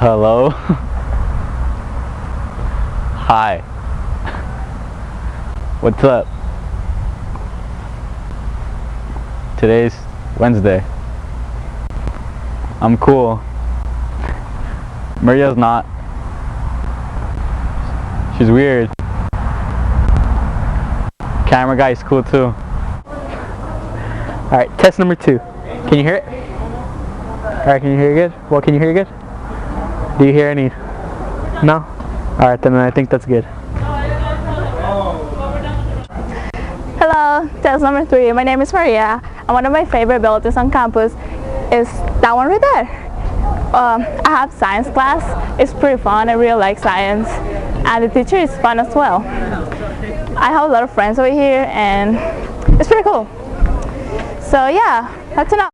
Hello? Hi. What's up? Today's Wednesday. I'm cool. Maria's not. She's weird. Camera guy is cool too. Alright, test number 2. Can you hear it? Alright, can you hear it good? Well, can you hear it good? Do you hear any? No? Alright, then I think that's good. Hello, test number 3. My name is Maria, and one of my favorite abilities on campus is that one right there. I have science class. It's pretty fun. I really like science, and the teacher is fun as well. I have a lot of friends over here, and it's pretty cool. So yeah, that's enough.